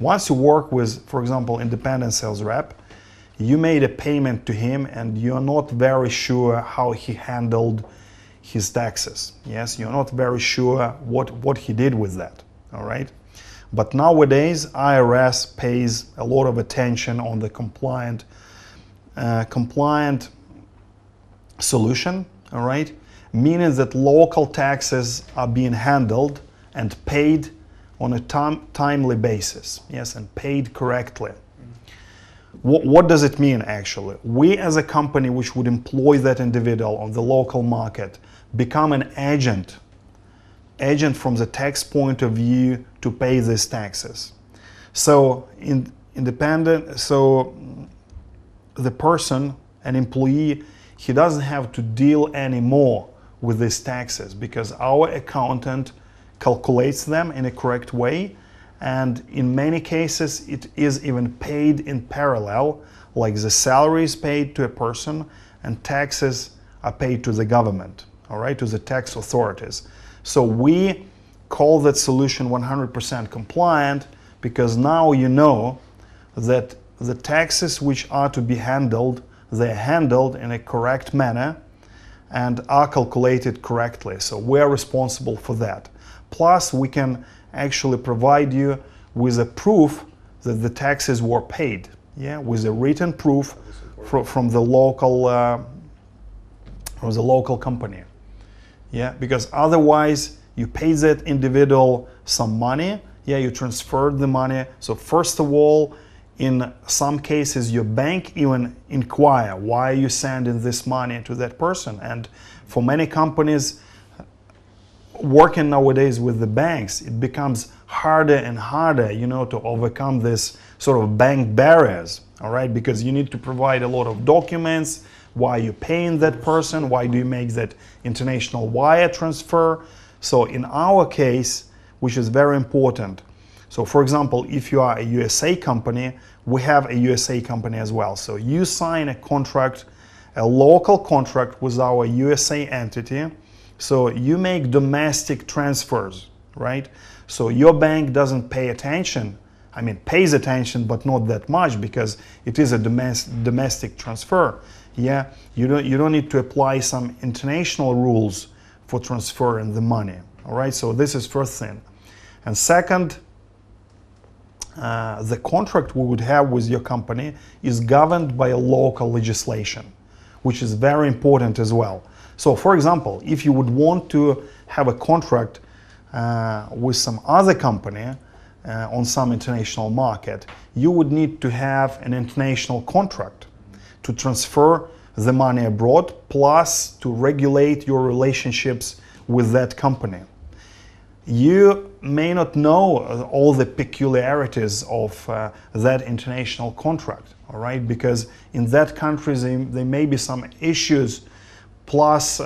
once you work with, for example, independent sales rep, you made a payment to him and you're not very sure how he handled his taxes. Yes, you're not very sure what he did with that, all right? But nowadays, IRS pays a lot of attention on the compliant solution, all right? Meaning that local taxes are being handled and paid on a timely basis, yes, and paid correctly. What does it mean actually? We as a company which would employ that individual on the local market become an agent from the tax point of view to pay these taxes. So the person, an employee, he doesn't have to deal anymore with these taxes because our accountant calculates them in a correct way, and in many cases it is even paid in parallel, like the salary is paid to a person and taxes are paid to the government, all right, to the tax authorities. So we call that solution 100% compliant because now you know that the taxes which are to be handled, they're handled in a correct manner and are calculated correctly. So we're responsible for that. Plus, we can actually provide you with a proof that the taxes were paid, yeah, with a written proof from the local company, yeah, because otherwise you pay that individual some money, yeah, you transferred the money. So first of all, in some cases, your bank even inquire, why are you sending this money to that person? And for many companies working nowadays with the banks, it becomes harder and harder, you know, to overcome this sort of bank barriers, all right? Because you need to provide a lot of documents, why you're paying that person, why do you make that international wire transfer. So in our case, which is very important, so for example, if you are a USA company, we have a USA company as well. So you sign a contract, a local contract with our USA entity. So you make domestic transfers, right? So your bank doesn't pay attention, I mean pays attention, but not that much because it is a domestic transfer. Yeah, you don't need to apply some international rules for transferring the money, all right? So this is first thing. And second, the contract we would have with your company is governed by a local legislation, which is very important as well. So for example, if you would want to have a contract with some other company on some international market, you would need to have an international contract to transfer the money abroad, plus to regulate your relationships with that company. You may not know all the peculiarities of that international contract, all right? Because in that country there may be some issues, plus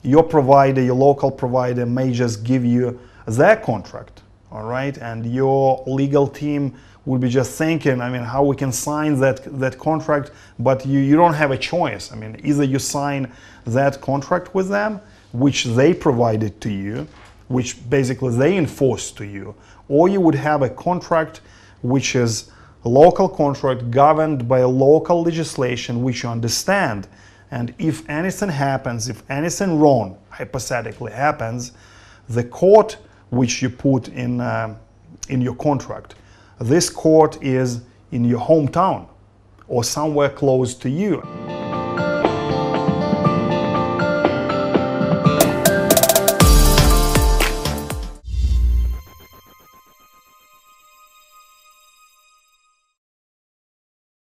your provider, your local provider may just give you their contract, all right? And your legal team will be just thinking, I mean, how we can sign that contract, but you don't have a choice. I mean, either you sign that contract with them, which they provided to you, which basically they enforce to you, or you would have a contract which is a local contract governed by a local legislation which you understand. And if anything happens, if anything wrong hypothetically happens, the court which you put in your contract, this court is in your hometown or somewhere close to you.